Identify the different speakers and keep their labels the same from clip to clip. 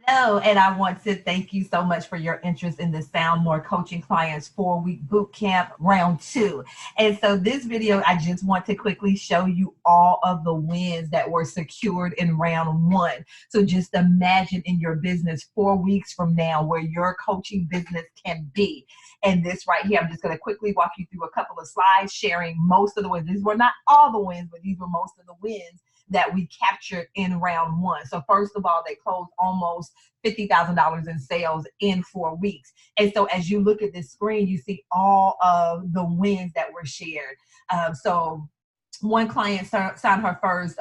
Speaker 1: Hello, and I want to thank you so much for your interest in the Sound More Coaching Clients 4-week boot camp round 2. And so this video, I just want to quickly show you all of the wins that were secured in round 1. So just imagine in your business 4 weeks from now where your coaching business can be. And this right here, I'm just going to quickly walk you through a couple of slides sharing most of the wins. These were not all the wins, but these were most of the wins that we captured in round 1. So first of all, they closed almost $50,000 in sales in 4 weeks. And so as you look at this screen, you see all of the wins that were shared. So one client signed her first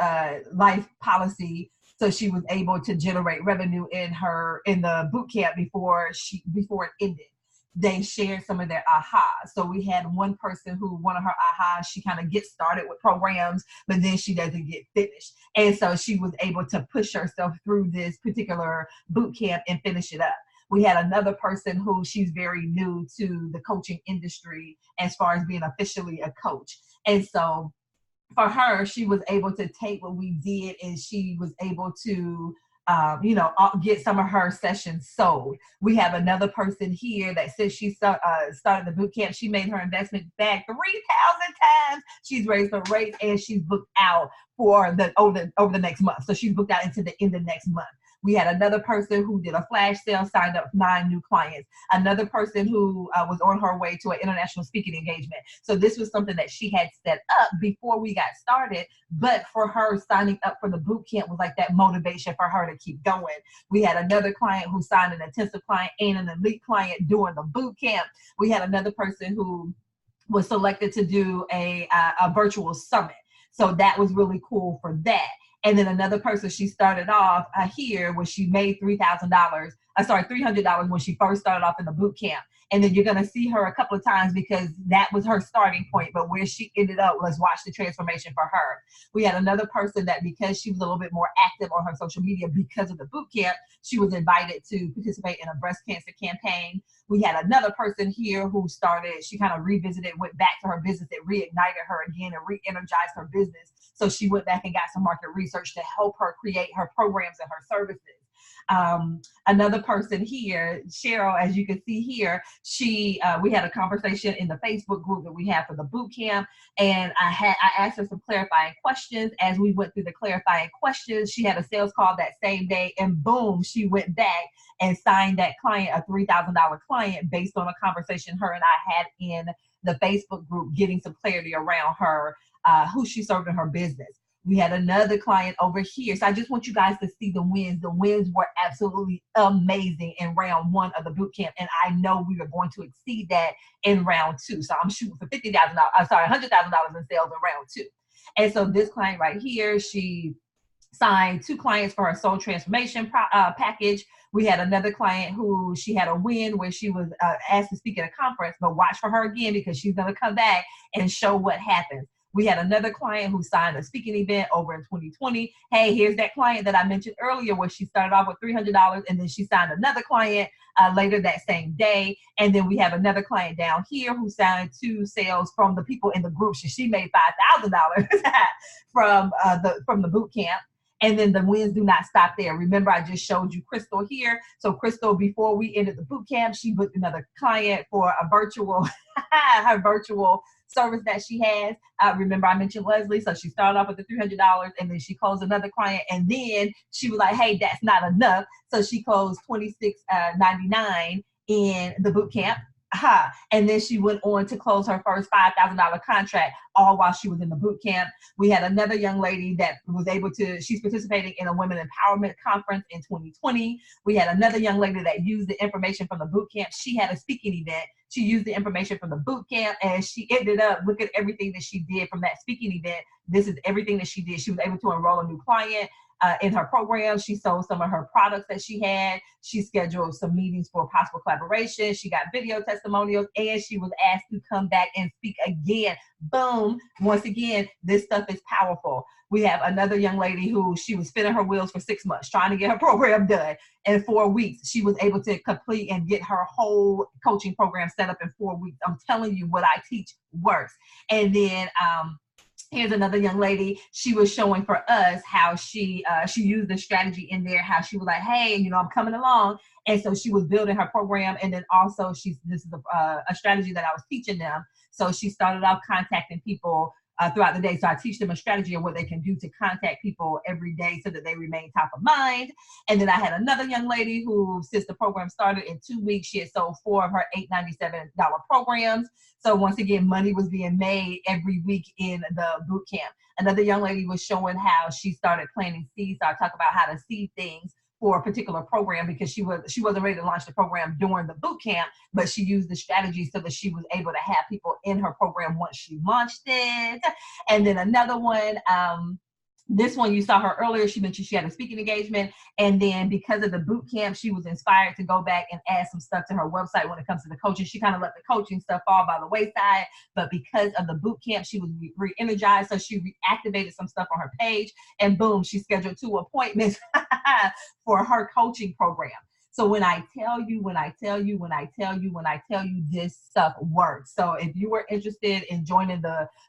Speaker 1: life policy, so she was able to generate revenue in the boot camp before it ended. They shared some of their ahas. So we had one person who, one of her ahas, she kind of gets started with programs, but then she doesn't get finished. And so she was able to push herself through this particular boot camp and finish it up. We had another person who, she's very new to the coaching industry as far as being officially a coach. And so for her, she was able to take what we did and she was able to get some of her sessions sold. We have another person here that says she started the boot camp. She made her investment back 3,000 times. She's raised her rate and she's booked out for over the next month. So she's booked out into the end of next month. We had another person who did a flash sale, signed up 9 new clients. Another person who was on her way to an international speaking engagement. So this was something that she had set up before we got started, but for her, signing up for the boot camp was like that motivation for her to keep going. We had another client who signed an intensive client and an elite client during the boot camp. We had another person who was selected to do a virtual summit. So that was really cool for that. And then another person, she started off here where she made $300 when she first started off in the boot camp. And then you're going to see her a couple of times because that was her starting point. But where she ended up, let's watch the transformation for her. We had another person that, because she was a little bit more active on her social media because of the boot camp, she was invited to participate in a breast cancer campaign. We had another person here who she kind of revisited, went back to her business. It reignited her again and re-energized her business. So she went back and got some market research to help her create her programs and her services. Another person here, Cheryl, as you can see here, we had a conversation in the Facebook group that we have for the boot camp, and I asked her some clarifying questions. As we went through the clarifying questions, she had a sales call that same day, and boom, she went back and signed that client, a $3,000 client, based on a conversation her and I had in the Facebook group, getting some clarity around her, who she served in her business. We had another client over here. So I just want you guys to see the wins. The wins were absolutely amazing in round 1 of the boot camp. And I know we are going to exceed that in round 2. So I'm shooting for $100,000 in sales in round 2. And so this client right here, she signed 2 clients for her soul transformation package. We had another client who, she had a win where she was asked to speak at a conference, but watch for her again because she's going to come back and show what happens. We had another client who signed a speaking event over in 2020. Hey, here's that client that I mentioned earlier where she started off with $300 and then she signed another client later that same day. And then we have another client down here who signed 2 sales from the people in the group. She made $5,000 from the boot camp. And then the wins do not stop there. Remember, I just showed you Crystal here. So Crystal, before we ended the boot camp, she booked another client for a virtual, her virtual service that she has. Remember, I mentioned Leslie. So she started off with the $300 and then she closed another client. And then she was like, hey, that's not enough. So she closed $26.99 in the boot camp. And then she went on to close her first $5,000 contract, all while she was in the boot camp. We had another young lady that was she's participating in a women empowerment conference in 2020. We had another young lady that used the information from the boot camp. She had a speaking event. She used the information from the boot camp and she ended up, look at everything that she did from that speaking event. This is everything that she did. She was able to enroll a new client in her program. She sold some of her products that she had. She scheduled some meetings for possible collaboration. She got video testimonials and she was asked to come back and speak again. Boom. Once again, this stuff is powerful. We have another young lady who, she was spinning her wheels for 6 months trying to get her program done. In 4 weeks, she was able to complete and get her whole coaching program set up in 4 weeks. I'm telling you, what I teach works. And then Here's another young lady. She was showing for us how she used the strategy in there, how she was like, hey, you know, I'm coming along. And so she was building her program. And then also this is a strategy that I was teaching them. So she started out contacting people throughout the day. So I teach them a strategy of what they can do to contact people every day so that they remain top of mind. And then I had another young lady who, since the program started in 2 weeks, she had sold 4 of her $897 programs. So once again, money was being made every week in the boot camp. Another young lady was showing how she started planting seeds. So I talk about how to seed things for a particular program, because she wasn't ready to launch the program during the boot camp, but she used the strategy so that she was able to have people in her program once she launched it. And then another one, this one you saw her earlier. She mentioned she had a speaking engagement, and then because of the boot camp, she was inspired to go back and add some stuff to her website when it comes to the coaching. She kind of let the coaching stuff fall by the wayside, but because of the boot camp, she was re-energized, so she reactivated some stuff on her page, and boom, she scheduled 2 appointments for her coaching program. So when I tell you, this stuff works. So if you were interested in joining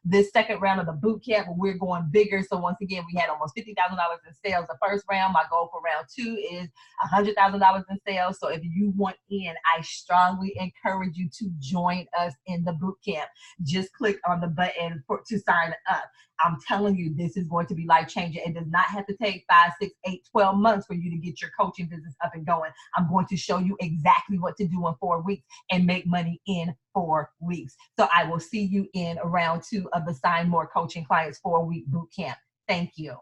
Speaker 1: this second round of the boot camp, we're going bigger. So once again, we had almost $50,000 in sales the first round. My goal for round 2 is $100,000 in sales. So if you want in, I strongly encourage you to join us in the boot camp. Just click on the button to sign up. I'm telling you, this is going to be life-changing. It does not have to take 5, 6, 8, 12 months for you to get your coaching business up and going. I'm going to show you exactly what to do in 4 weeks and make money in 4 weeks. So I will see you in round 2 of the Sign More Coaching Clients 4-week boot camp. Thank you.